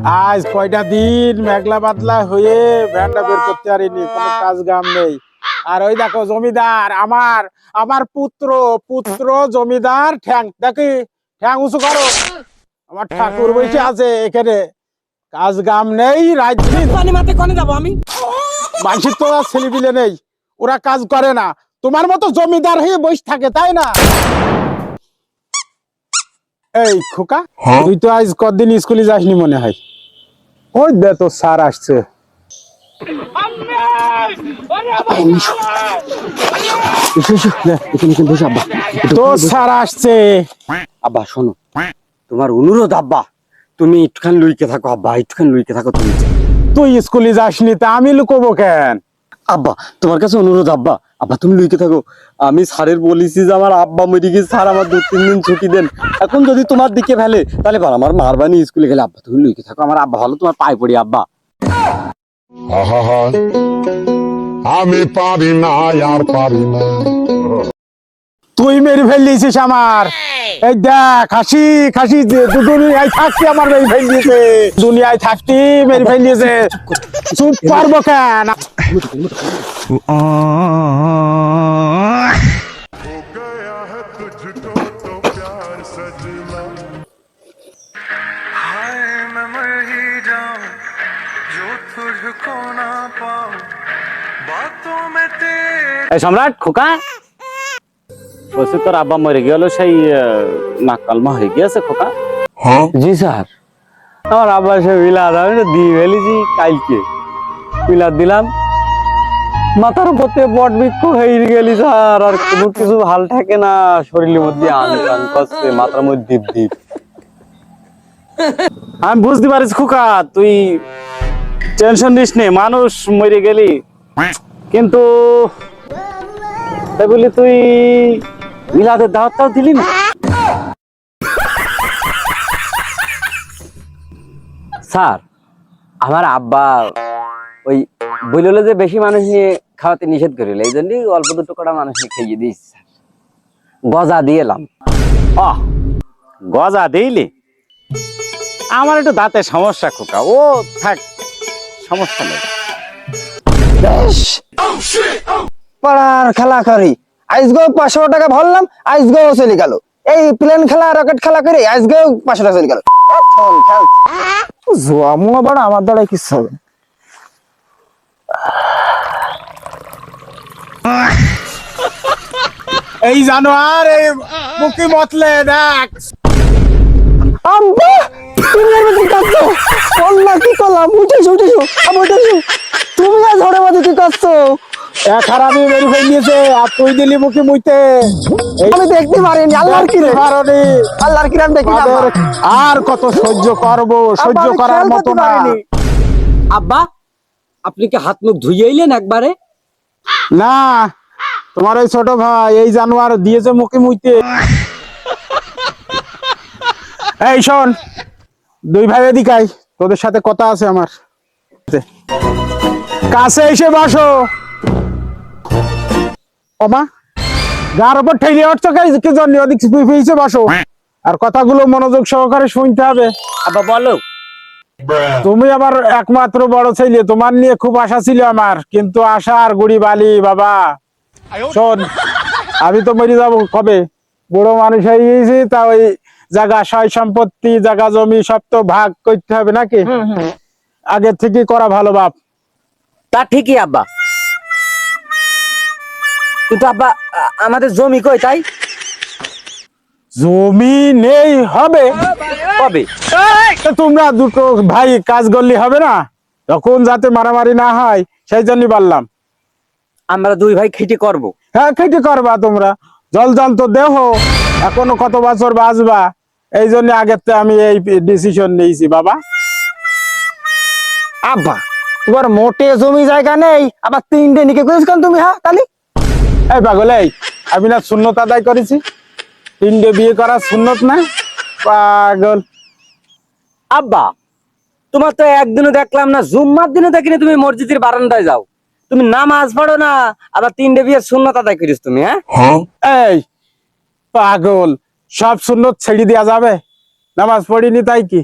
আজ কয়টা দিন মেঘলা বাদলা হয়ে ভ্যানটা বের করতে পারিনি, কোনো কাজ কাম নেই। আর ওই দেখো জমিদার, আমার আমার পুত্র পুত্র জমিদার, ঠ্যাং দেখি, ঠ্যাং উঁচু করো। আমার ঠাকুর বসে আছে এখানে, কাজ কাম নেই, রাত দিন পানি মাতে কোনে যাব আমি? মানুষের তো আর ছেলেপিলে নেই, ওরা কাজ করে না। তোমার মতো জমিদার হয়ে বসে থাকে, তাই না? এই খোকা, তুই তো আজ কদিন স্কুলে যাসনি মনে হয়। ওই দে তো স্যার আসছে। তো স্যার আসছে। আব্বা শোনো, তোমার অনুরোধ আব্বা, তুমি একটুখানি লুইকে থাকো আব্বা, একটুখানি লুইকে থাকো তুমি। তুই স্কুলে যাসনি তা আমি লুকোবো কেন? আব্বা তোমার কাছে অনুরোধ আব্বা, আব্বা তুমি লুইকে থাকো। আমি স্যারের বলেছি যে আমার আব্বা মরে গেছে, স্যার আমার 2-3 দিন ছুটি দেন। এখন যদি তোমার দিকে ফেলে তাহলে আমার মার বানি স্কুলে গেলে। আব্বা তুমি লুইকে থাকো, আমার আব্বা হলো তোমার পায়ে পড়ি আব্বা। আমি পারি না, আর পারি না। তুই মেরে ফেলিয়েছিস আমার। এই দেখ, খাসি খাসি দুনিয়ায় থাকতে আমার মেরে ফেলিয়েছে, দুনিয়ায় থাকতে মেরে ফেলিয়েছে। চুপ পারবো কেন? गया है तुझको तो प्यार सजना। हाय मैं मर ही जाऊं जो तुझको ना पाऊं बातों में तेरे। এই সম্রাট খোকা, বলছি তোর আব্বা মরে গেল, সেই নাক কালমা হয়ে গিয়েছে খোকা। জি স্যার, আমার আব্বা সে বিলাদ আমি দিয়ে ফেলেছি কালকে, বিলাদ দিলাম, মাথার উপর থেকে বট বৃক্ষ হয়ে গেলি স্যার, আর কোনো কিছু ভাল থাকে না, শরীরের মধ্যে আনকান করছে, মাথার মধ্যে দ্বীপ দ্বীপ। আমি বুঝতে পারিস খোকা, তুই টেনশন নিস নে, মানুষ মরে গেলি, কিন্তু তাই বলি তুই মিলাদের দাওয়াতটাও দিলি না। স্যার আমার আব্বা ওই বললো যে বেশি মানুষ নিয়ে খাওয়াতে নিষেধ করিল, এই জন্যই অল্প দুটো কটা মানুষ নিয়ে খাইয়ে দিয়েছি স্যার, গজা দিয়ে এলাম। আহ, গজা দিইলি? আমার একটু দাঁতের সমস্যা খোকা, ও থাক, সমস্যা নেই। পাড়ার খেলা করি, আজকেও 500 টাকা ভরলাম, আজকেও চলে গেল। এই প্লেন খেলা রকেট খেলা করে আজকেও 500 টাকা চলে গেল। জমা বড় আমার দ্বারা কিছু হবে না। এই জানোয়ার, এই মুখি মতলে দেখ। আব্বা তুমি এর মধ্যে কাঁদছো, বললা কি করলাম? উঠেছো উঠেছো উঠেছো, তুমি আর ঝড়ে মধ্যে কি করছো? এক হারামি মেরে ফেলিয়েছে, আর তুই দিলি মুখি মুইতে। আমি দেখতে পারিনি, আল্লাহর কি রে, পারনি। আল্লাহর কি রাম দেখি না। আমাদের আর কত সহ্য করবো, সহ্য করার মতো না। আব্বা আপনি কি হাত মুখ ধুয়ে এলেন একবারে? না, তোমার ওই ছোট ভাই এই জানোয়ার দিয়েছে মুখে মুইতে। এই শোন, দুই ভাই এদিকে আয়, তোদের সাথে কথা আছে আমার। কাছে এসে বসো। ওমা, গার উপর ঠেলে উঠছো কি জন্য? ওদিক পিছে বসো, আর কথাগুলো মনোযোগ সহকারে শুনতে হবে। আব্বা বলো। তুমি আমার একমাত্র বড় ছেলে, তোমার নিয়ে খুব আশা ছিল আমার, কিন্তু আশার গুড়ি বালি বাবা। শোন, আমি তো মরে যাবো কবে, বুড়ো মানুষ হয়ে গেছি, তা ওই জায়গা সয় সম্পত্তি জায়গা জমি সব তো ভাগ করতে হবে নাকি? আগে থেকে করা ভালো বাপ। তা ঠিকই আব্বা, কিন্তু আব্বা আমাদের জমি কই? তাই জমি নেই হবে কবে? তো তোমরা দুটো ভাই কাজ করলে হবে না? তখন যাতে মারামারি না হয় সেই জন্য বললাম। আমরা দুই ভাই খেটে করব। হ্যাঁ, খেটে করবা তোমরা, জল জল তো দেহ, এখনো কত বছর বাঁচবা, এই জন্য আগের থেকে আমি এই ডিসিশন নিয়েছি বাবা। আব্বা তোমার মোটে জমি জায়গা নেই, আবার 3টে নিকে করেছ কেন তুমি? হ্যাঁ তালি এই পাগল, এই আমি না সুন্নত আদায় করেছি? 3টে বিয়ে করা সুন্নত না পাগল? আব্বা তোমার তো একদিনও দেখলাম না, জুম্মার দিনে দেখিনি তুমি মসজিদের বারান্দায় যাও, তুমি নামাজ পড়ো না, আবার 3টে বিয়ের সুন্নত আদায় করিস তুমি? হ্যাঁ এই পাগল, সব সুন্নত ছেড়ে দেওয়া যাবে? নামাজ পড়িনি তাই কি?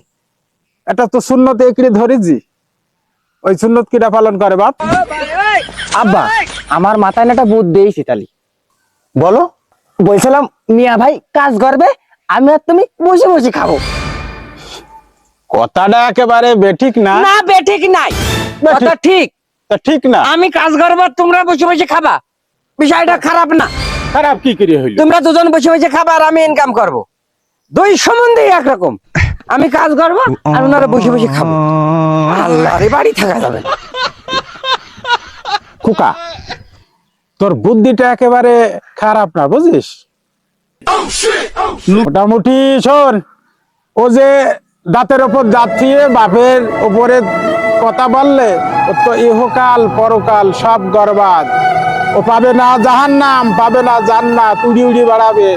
এটা তো সুন্নত একরি ধরেছি, ওই সুন্নত কিটা পালন করে বাপ? আব্বা আমার মাথায় না একটা বুদ্ধি দিয়েছি তালি। বলো। বলছিলাম মিয়া ভাই কাজ করবে, আমি আর তুমি বসে বসে খাবো। কথাটা একেবারে বেঠিক না। না বেঠিক নাই, কথা ঠিক। তা ঠিক না। আমি কাজ করবো, তোমরা বসে বসে খাবা, বিষয়টা খারাপ না। খারাপ কি করে হইল? তোমরা দুজন বসে বসে খাবা আর আমি ইনকাম করব, দুই সম্বন্ধে একরকম। আমি কাজ করবো আর ওনারা বসে বসে খাবো, আল্লাহরে বাড়ি থাকা যাবে না। খোকা, তোর বুদ্ধিটা একেবারে খারাপ না, বুঝিস? মোটামুটি শোন, ও যে দাঁতের ওপর দাঁত দিয়ে বাপের উপরে কথা বললে, ও তো ইহকাল পরকাল সব গরবাদ। ও পাবে না জাহান্নাম, পাবে না জান্নাত, উড়ি উড়ি বাড়াবে।